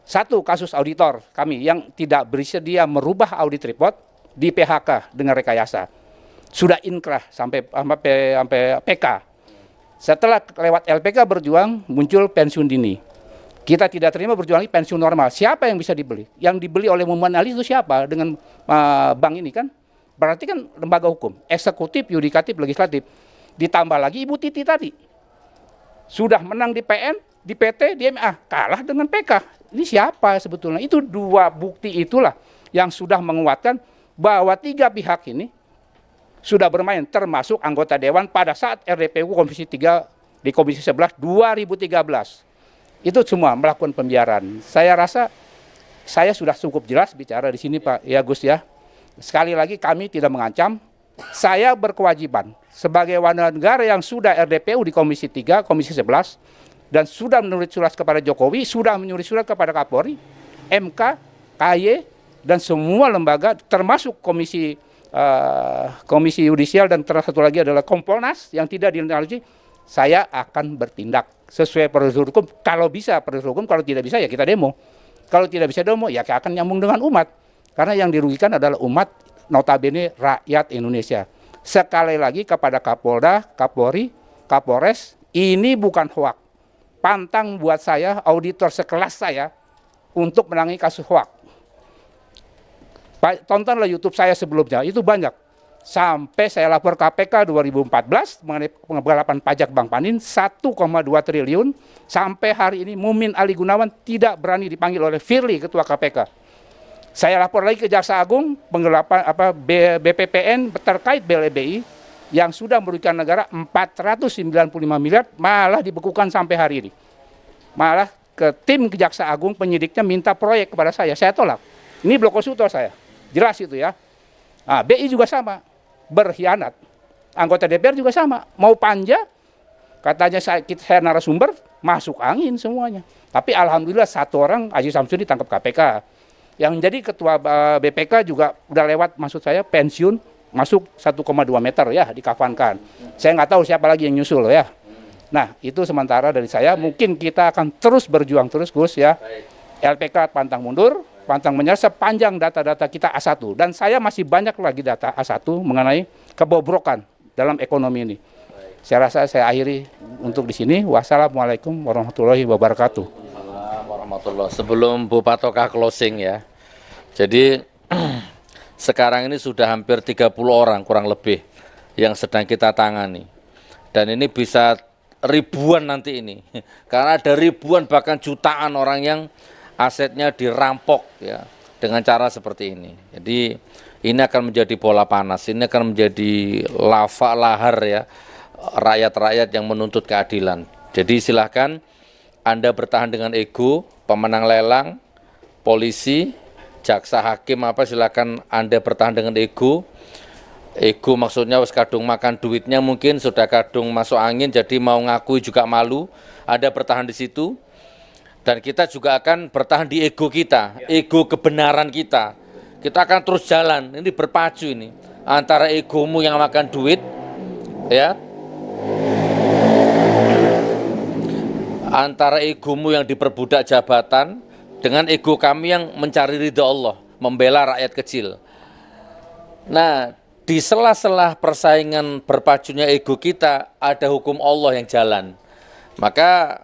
Satu kasus auditor kami yang tidak bersedia merubah audit report di PHK dengan rekayasa. Sudah inkrah sampai PK. Setelah lewat LPK berjuang, muncul pensiun dini. Kita tidak terima berjuang lagi pensiun normal. Siapa yang bisa dibeli? Yang dibeli oleh Muhammad Ali itu siapa dengan bank ini kan? Berarti kan lembaga hukum, eksekutif, yudikatif, legislatif. Ditambah lagi Ibu Titi tadi. Sudah menang di PN, di PT, di MA, kalah dengan PK. Ini siapa sebetulnya? Itu dua bukti itulah yang sudah menguatkan bahwa tiga pihak ini sudah bermain, termasuk anggota Dewan pada saat RDPU Komisi 3 di Komisi 11 2013. Itu semua melakukan pembiaran. Saya rasa saya sudah cukup jelas bicara di sini Pak ya Gus ya. Sekali lagi kami tidak mengancam. Saya berkewajiban sebagai warga negara yang sudah RDPU di Komisi 3, Komisi 11 dan sudah menulis surat kepada Jokowi, sudah menulis surat kepada Kapolri, MK, KY dan semua lembaga termasuk Komisi Yudisial dan satu lagi adalah Kompolnas yang tidak dianalisis. Saya akan bertindak sesuai prosedur hukum. Kalau bisa prosedur hukum, kalau tidak bisa ya kita demo. Kalau tidak bisa demo ya akan nyambung dengan umat. Karena yang dirugikan adalah umat, notabene rakyat Indonesia. Sekali lagi kepada Kapolda, Kapolri, Kapolres, ini bukan hoak. Pantang buat saya, auditor sekelas saya, untuk menangani kasus hoak. Tontonlah YouTube saya sebelumnya, itu banyak. Sampai saya lapor KPK 2014 mengenai penggelapan pajak Bank Panin 1,2 triliun. Sampai hari ini Mumin Ali Gunawan tidak berani dipanggil oleh Firly, Ketua KPK. Saya lapor lagi ke Jaksa Agung penggelapan BPPN terkait BLBI yang sudah merugikan negara 495 miliar malah dibekukan sampai hari ini. Malah ke tim Jaksa Agung penyidiknya minta proyek kepada saya tolak. Ini blok konsultor saya, jelas itu ya. Nah, BI juga sama, berkhianat. Anggota DPR juga sama, mau panja, katanya saya narasumber, masuk angin semuanya. Tapi alhamdulillah satu orang, Aziz Samsudin ditangkap KPK. Yang jadi ketua BPK juga udah lewat, maksud saya pensiun, masuk 1,2 meter ya dikafankan. Saya nggak tahu siapa lagi yang nyusul ya. Nah itu sementara dari saya. Mungkin kita akan terus berjuang terus Gus ya. LPK pantang mundur, pantang menyerah sepanjang data-data kita A1. Dan saya masih banyak lagi data A1 mengenai kebobrokan dalam ekonomi ini. Saya rasa saya akhiri untuk di sini. Wassalamualaikum warahmatullahi wabarakatuh. Warahmatullahi. Sebelum Bu Patoka closing ya. Jadi sekarang ini sudah hampir 30 orang kurang lebih yang sedang kita tangani. Dan ini bisa ribuan nanti ini. Karena ada ribuan bahkan jutaan orang yang asetnya dirampok ya dengan cara seperti ini. Jadi ini akan menjadi bola panas, ini akan menjadi lava lahar ya rakyat-rakyat yang menuntut keadilan. Jadi silahkan Anda bertahan dengan ego, pemenang lelang, polisi, jaksa, hakim apa silakan Anda bertahan dengan ego. Ego maksudnya wis kadung makan duitnya mungkin sudah kadung masuk angin jadi mau ngakui juga malu. Anda bertahan di situ. Dan kita juga akan bertahan di ego kita, ego kebenaran kita. Kita akan terus jalan, ini berpacu ini antara egomu yang makan duit ya. Antara egomu yang diperbudak jabatan dengan ego kami yang mencari ridha Allah, membela rakyat kecil. Nah, di sela-sela persaingan berpacunya ego kita, ada hukum Allah yang jalan. Maka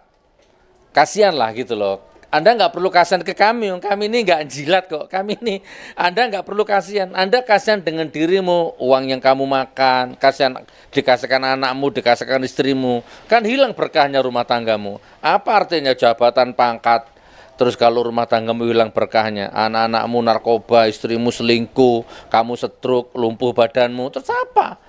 kasihanlah gitu loh. Anda nggak perlu kasihan ke kami ini nggak jilat kok. Kami ini, Anda nggak perlu kasihan. Anda kasihan dengan dirimu, uang yang kamu makan, kasihan dikasihkan anakmu, dikasihkan istrimu. Kan hilang berkahnya rumah tanggamu. Apa artinya jabatan, pangkat? Terus kalau rumah tanggamu hilang berkahnya, anak-anakmu narkoba, istrimu selingkuh, kamu stroke, lumpuh badanmu, terus apa?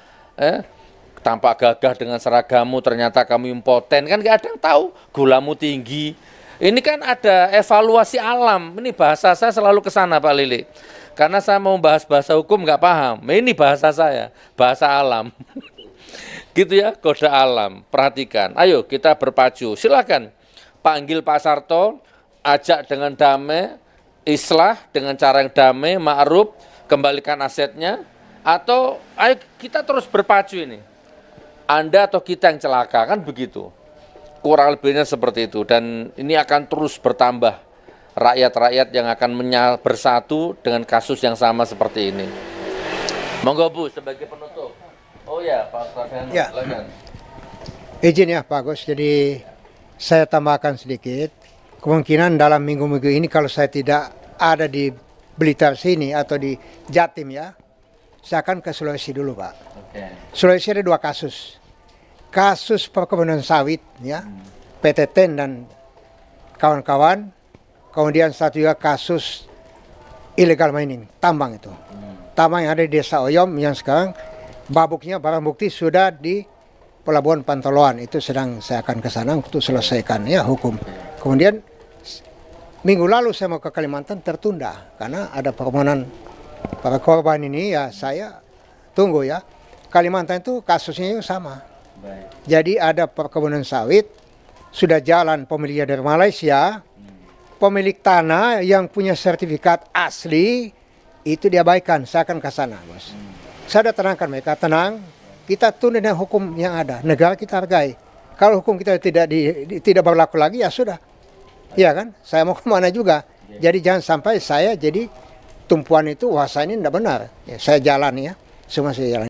Tampak gagah dengan seragamu, ternyata kamu impoten, kan gak ada yang tahu, gulamu tinggi. Ini kan ada evaluasi alam, ini bahasa saya selalu ke sana Pak Lili. Karena saya mau bahas bahasa hukum gak paham, ini bahasa saya, bahasa alam. Gitu ya, kode alam, perhatikan. Ayo kita berpacu, silakan panggil Pak Sarto, ajak dengan damai, islah dengan cara yang damai, ma'ruf, kembalikan asetnya, atau ayo kita terus berpacu ini. Anda atau kita yang celaka, kan begitu. Kurang lebihnya seperti itu, dan ini akan terus bertambah rakyat-rakyat yang akan bersatu dengan kasus yang sama seperti ini. Monggo Bu, sebagai penutup. Oh ya, Pak Rafian, Ya. silakan. Izin ya Pak Gus, jadi saya tambahkan sedikit. Kemungkinan dalam minggu-minggu ini kalau saya tidak ada di Blitar sini atau di Jatim ya, saya akan ke Sulawesi dulu Pak. Oke. Sulawesi ada 2 kasus. Kasus perkebunan sawit ya, PT TEN dan kawan-kawan. Kemudian satu juga kasus illegal mining, tambang itu. Tambang yang ada di Desa Oyom yang sekarang babuknya barang bukti sudah di Pelabuhan Pantoloan. Itu sedang saya akan ke sana untuk selesaikan ya hukum. Kemudian minggu lalu saya mau ke Kalimantan tertunda karena ada permohonan para korban ini ya, saya tunggu ya. Kalimantan itu kasusnya sama. Jadi ada perkebunan sawit, sudah jalan pemiliknya dari Malaysia, pemilik tanah yang punya sertifikat asli itu diabaikan. Saya akan ke sana, Bos. Saya sudah tenangkan mereka, tenang, kita tunduk dengan hukum yang ada, negara kita hargai. Kalau hukum kita tidak berlaku lagi ya sudah. Iya kan? Saya mau kemana juga. Jadi jangan sampai saya jadi tumpuan itu, wah saya ini tidak benar. Ya, saya jalan ya, semua saya jalan.